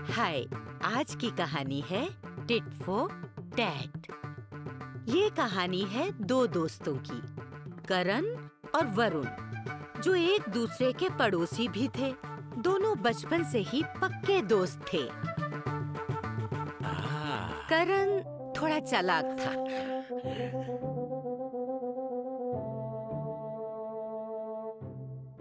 हाय, आज की कहानी है टिट फॉर टैट। ये कहानी है दो दोस्तों की, करण और वरुण, जो एक दूसरे के पड़ोसी भी थे। दोनों बचपन से ही पक्के दोस्त थे। करण थोड़ा चालाक था,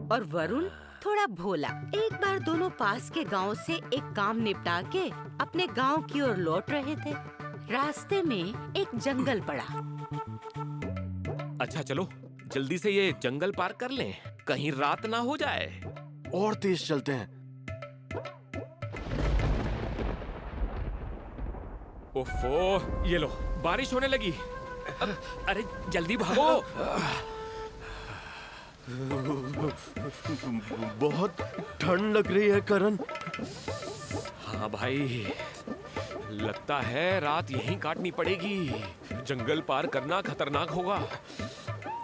और वरुण थोड़ा भोला। एक बार दोनों पास के गांव से एक काम निपटा के अपने गांव की ओर लौट रहे थे। रास्ते में एक जंगल पड़ा। अच्छा चलो, जल्दी से ये जंगल पार कर लें, कहीं रात ना हो जाए। और तेज चलते हैं। ओफो, ये लो, बारिश होने लगी। अरे जल्दी भागो। बहुत ठंड लग रही है करण। हाँ भाई, लगता है रात यहीं काटनी पड़ेगी। जंगल पार करना खतरनाक होगा।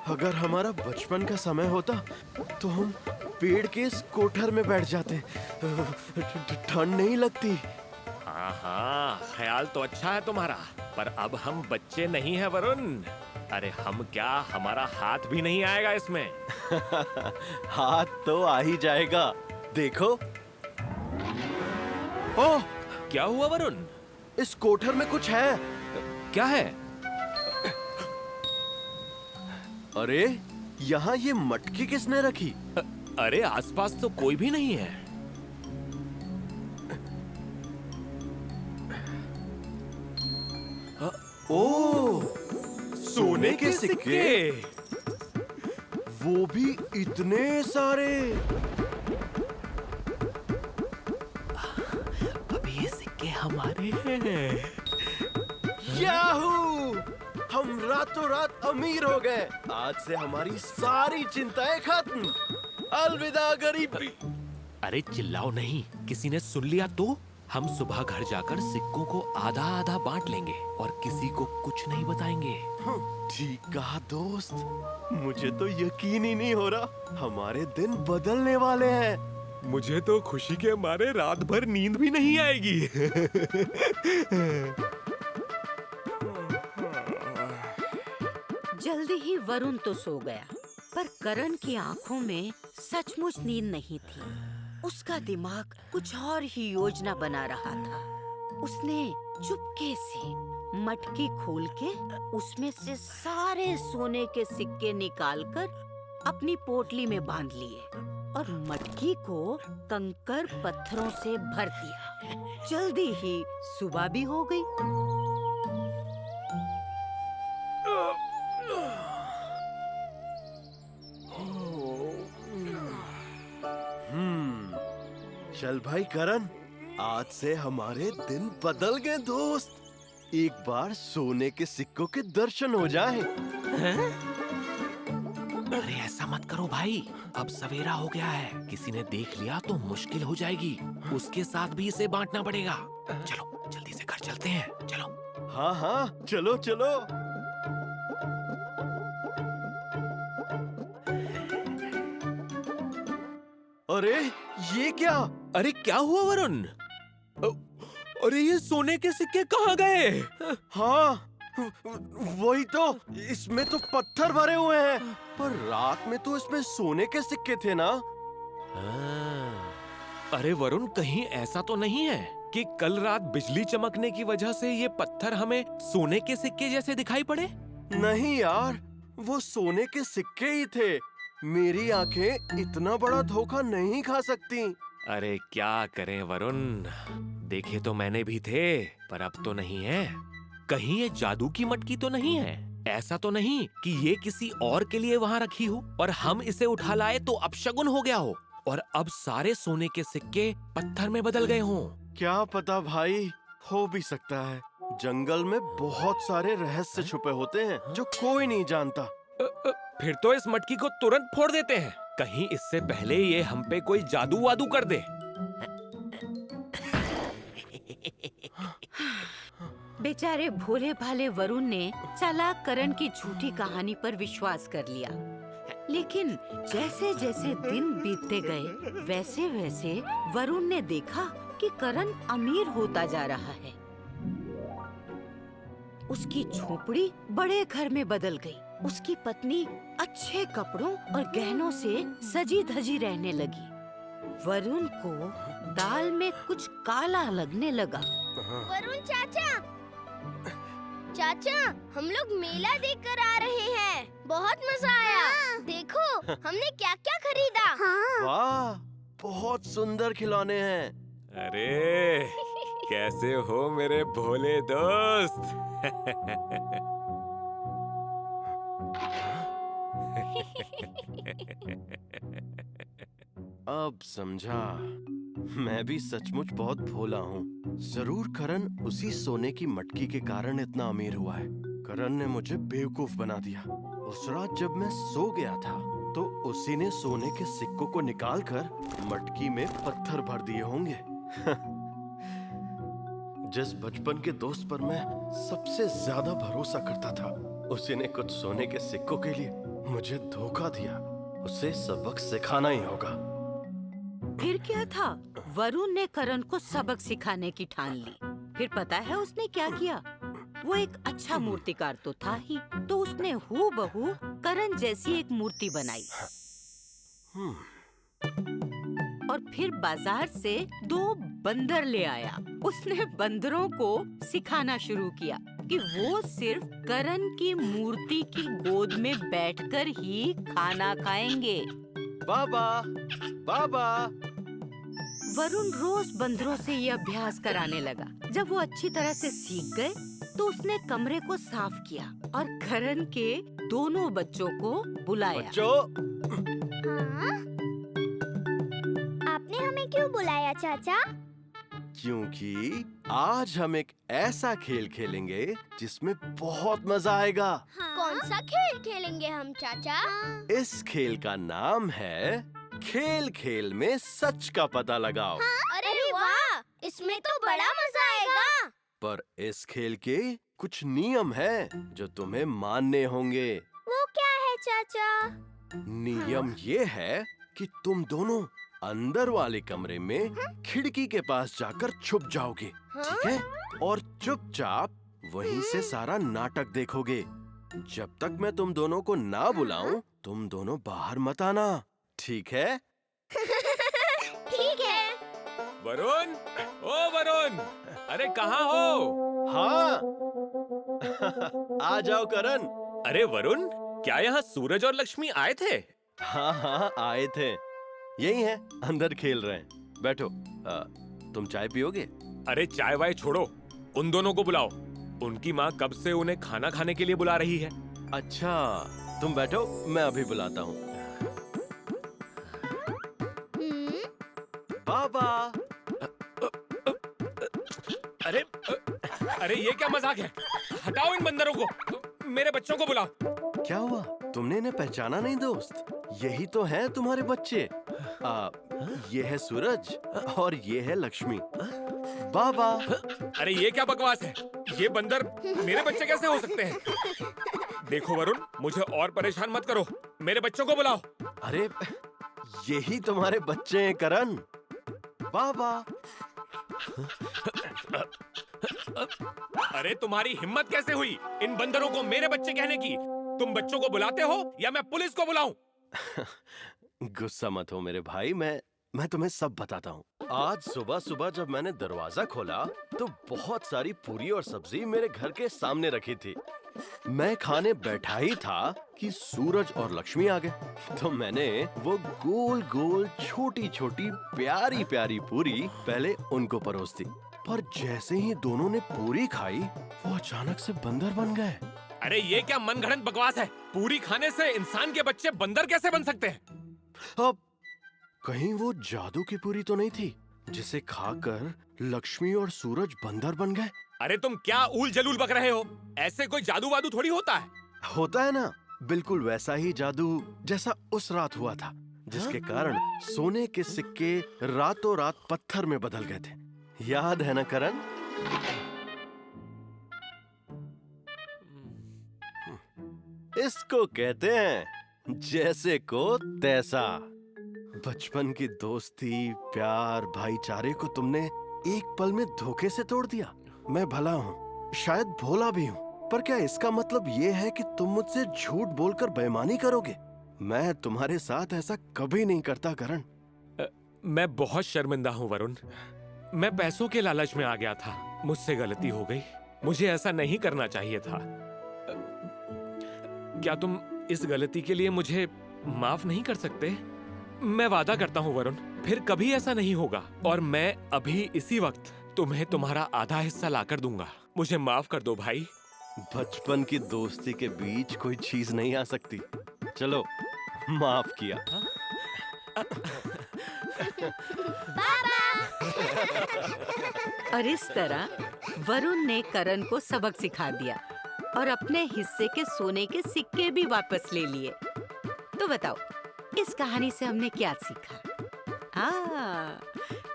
अगर हमारा बचपन का समय होता तो हम पेड़ के इस कोठर में बैठ जाते। ठंड नहीं लगती। हाँ, ख्याल तो अच्छा है तुम्हारा, पर अब हम बच्चे नहीं हैं वरुण। अरे हम क्या, हमारा हाथ भी नहीं आएगा इसमें। हाथ तो आ ही जाएगा, देखो। ओह, क्या हुआ वरुण? इस कोठर में कुछ है। क्या है? अरे, यहाँ ये मटकी किसने रखी? अरे आसपास तो कोई भी नहीं है। ओह, सोने के सिक्के। वो भी इतने सारे। अब ये सिक्के हमारे हैं। याहू! हम रातों रात अमीर हो गए। आज से हमारी सारी चिंताएं खत्म। अलविदा गरीबी। अरे चिल्लाओ नहीं, किसी ने सुन लिया तो? हम सुबह घर जाकर सिक्कों को आधा आधा बांट लेंगे और किसी को कुछ नहीं बताएंगे। ठीक कहा दोस्त, मुझे तो यकीन ही नहीं हो रहा हमारे दिन बदलने वाले हैं। मुझे तो खुशी के मारे रात भर नींद भी नहीं आएगी। जल्दी ही वरुण तो सो गया, पर करण की आंखों में सचमुच नींद नहीं थी। उसका दिमाग कुछ और ही योजना बना रहा था। उसने चुपके से मटकी खोल के उसमें से सारे सोने के सिक्के निकालकर अपनी पोटली में बांध लिए और मटकी को कंकर पत्थरों से भर दिया। जल्दी ही सुबह भी हो गई। चल भाई करण, आज से हमारे दिन बदल गए दोस्त। एक बार सोने के सिक्कों के दर्शन हो जाए। अरे ऐसा मत करो भाई, अब सवेरा हो गया है। किसी ने देख लिया तो मुश्किल हो जाएगी। उसके साथ भी इसे बांटना पड़ेगा। चलो जल्दी से घर चलते हैं, चलो। हाँ हाँ, चलो चलो। अरे ये क्या? अरे क्या हुआ वरुण? अरे ये सोने के सिक्के कहाँ गए? हाँ, वही तो। इसमें तो पत्थर भरे हुए हैं, पर रात में तो इसमें सोने के सिक्के थे ना। अरे वरुण, कहीं ऐसा तो नहीं है कि कल रात बिजली चमकने की वजह से ये पत्थर हमें सोने के सिक्के जैसे दिखाई पड़े? नहीं यार, वो सोने के सिक्के ही थे। मेरी आंखें इतना बड़ा धोखा नहीं खा सकती। अरे क्या करें वरुण, देखे तो मैंने भी थे, पर अब तो नहीं है। कहीं ये जादू की मटकी तो नहीं है? ऐसा तो नहीं कि ये किसी और के लिए वहाँ रखी हो और हम इसे उठा लाए तो अपशगुन हो गया हो? और अब सारे सोने के सिक्के पत्थर में बदल गए हों। क्या पता भाई, हो भी सकता है। जंगल में बहुत सारे रहस्य छुपे होते हैं जो कोई नहीं जानता। फिर तो इस मटकी को तुरंत फोड़ देते हैं, कहीं इससे पहले ये हम पे कोई जादू वादू कर दे। बेचारे भोले भाले वरुण ने चालाक करण की झूठी कहानी पर विश्वास कर लिया। लेकिन जैसे जैसे दिन बीतते गए, वैसे वैसे वरुण ने देखा कि करण अमीर होता जा रहा है। उसकी झोपड़ी बड़े घर में बदल गई। उसकी पत्नी अच्छे कपड़ों और गहनों से सजी धजी रहने लगी। वरुण को दाल में कुछ काला लगने लगा। वरुण चाचा, चाचा, हम लोग मेला देखकर आ रहे हैं। बहुत मजा आया। देखो हमने क्या क्या खरीदा। वाह, बहुत सुंदर खिलौने हैं। अरे कैसे हो मेरे भोले दोस्त? अब समझा, मैं भी सचमुच बहुत भोला हूँ। जरूर करण उसी सोने की मटकी के कारण इतना अमीर हुआ है। करण ने मुझे बेवकूफ बना दिया। उस रात जब मैं सो गया था तो उसी ने सोने के सिक्कों को निकालकर मटकी में पत्थर भर दिए होंगे। जिस बचपन के दोस्त पर मैं सबसे ज्यादा भरोसा करता था, उसी ने कुछ सोने के सिक्कों के लिए मुझे धोखा दिया। उसे सबक सिखाना ही होगा। फिर क्या था, वरुण ने करण को सबक सिखाने की ठान ली। फिर पता है उसने क्या किया? वो एक अच्छा मूर्तिकार तो था ही, तो उसने हूबहू करण जैसी एक मूर्ति बनाई। और फिर बाजार से 2 बंदर ले आया। उसने बंदरों को सिखाना शुरू किया कि वो सिर्फ करण की मूर्ति की गोद में बैठकर ही खाना खाएंगे। बाबा, बाबा। वरुण रोज बंदरों से ये अभ्यास कराने लगा। जब वो अच्छी तरह से सीख गए तो उसने कमरे को साफ किया और करण के दोनों बच्चों को बुलाया। बच्चों, हाँ? आपने हमें क्यों बुलाया चाचा? क्योंकि आज हम एक ऐसा खेल खेलेंगे जिसमें बहुत मजा आएगा। कौन सा खेल खेलेंगे हम चाचा? इस खेल का नाम है खेल खेल में सच का पता लगाओ। अरे वाह, इसमें तो बड़ा मजा आएगा। पर इस खेल के कुछ नियम हैं जो तुम्हें मानने होंगे। वो क्या है चाचा? नियम ये है कि तुम दोनों अंदर वाले कमरे में खिड़की के पास जाकर छुप जाओगे, ठीक है? और चुपचाप वहीं से सारा नाटक देखोगे। जब तक मैं तुम दोनों को ना बुलाऊं, तुम दोनों बाहर मत आना, ठीक है? ठीक है। वरुण, ओ वरुण, अरे कहाँ हो? हाँ। आ जाओ करण। अरे वरुण, क्या यहाँ सूरज और लक्ष्मी आए थे? हाँ हाँ, आए थे। यही है, अंदर खेल रहे हैं। बैठो। तुम चाय पियोगे? अरे चाय वाय छोड़ो, उन दोनों को बुलाओ। उनकी माँ कब से उन्हें खाना खाने के लिए बुला रही है। अच्छा, तुम बैठो, मैं अभी बुलाता हूँ। बाबा। अरे अरे ये क्या मजाक है? हटाओ इन बंदरों को, मेरे बच्चों को बुलाओ। क्या हुआ? तुमने इन्हें पहचाना नहीं दोस्त? यही तो हैं तुम्हारे बच्चे। ये है सूरज और ये है लक्ष्मी। बाबा। अरे ये क्या बकवास है? ये बंदर मेरे बच्चे कैसे हो सकते हैं? देखो वरुण, मुझे और परेशान मत करो, मेरे बच्चों को बुलाओ। अरे यही तुम्हारे बच्चे हैं करण। बाबा। अरे तुम्हारी हिम्मत कैसे हुई इन बंदरों को मेरे बच्चे कहने की? तुम बच्चों को बुलाते हो या मैं पुलिस को बुलाऊं? गुस्सा मत हो मेरे भाई, मैं तुम्हें सब बताता हूँ। आज सुबह सुबह जब मैंने दरवाजा खोला तो बहुत सारी पूरी और सब्जी मेरे घर के सामने रखी थी। मैं खाने बैठा ही था कि सूरज और लक्ष्मी आ गए। तो मैंने वो गोल गोल छोटी छोटी प्यारी प्यारी पूरी पहले उनको परोस दी। पर जैसे ही दोनों ने पूरी खाई, वो अचानक से बंदर बन गए। अरे ये क्या मनगढ़ंत बकवास है? पूरी खाने से इंसान के बच्चे बंदर कैसे बन सकते हैं? कहीं वो जादू की पूरी तो नहीं थी जिसे खाकर लक्ष्मी और सूरज बंदर बन गए? अरे तुम क्या ऊल जलूल बक रहे हो? ऐसे कोई जादू वादू थोड़ी होता है। होता है ना, बिल्कुल वैसा ही जादू जैसा उस रात हुआ था, जिसके कारण सोने के सिक्के रातों रात पत्थर में बदल गए थे। याद है ना करण? इसको कहते हैं जैसे को तैसा। बचपन की दोस्ती, प्यार, भाईचारे को तुमने एक पल में धोखे से तोड़ दिया। मैं भला हूँ, शायद भोला भी हूँ, पर क्या इसका मतलब ये है कि तुम मुझसे झूठ बोलकर बेईमानी करोगे? मैं तुम्हारे साथ ऐसा कभी नहीं करता करण। मैं बहुत शर्मिंदा हूँ वरुण। मैं पैसों के लालच में आ गया था। मुझसे गलती हो गई। मुझे ऐसा नहीं करना चाहिए था। क्या तुम इस गलती के लिए मुझे माफ नहीं कर सकते? मैं वादा करता हूँ वरुण, फिर कभी ऐसा नहीं होगा। और मैं अभी इसी वक्त तुम्हें तुम्हारा आधा हिस्सा लाकर दूंगा। मुझे माफ कर दो भाई। बचपन की दोस्ती के बीच कोई चीज नहीं आ सकती। चलो, माफ किया। और इस तरह वरुण ने करण को सबक सिखा दिया और अपने हिस्से के सोने के सिक्के भी वापस ले लिए। तो बताओ, इस कहानी से हमने क्या सीखा?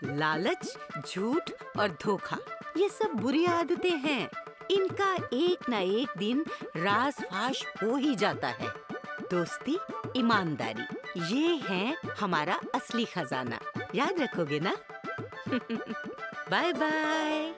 लालच, झूठ और धोखा, ये सब बुरी आदतें हैं। इनका एक ना एक दिन रास फाश हो ही जाता है। दोस्ती, ईमानदारी, ये है हमारा असली खजाना। याद रखोगे ना? Bye bye.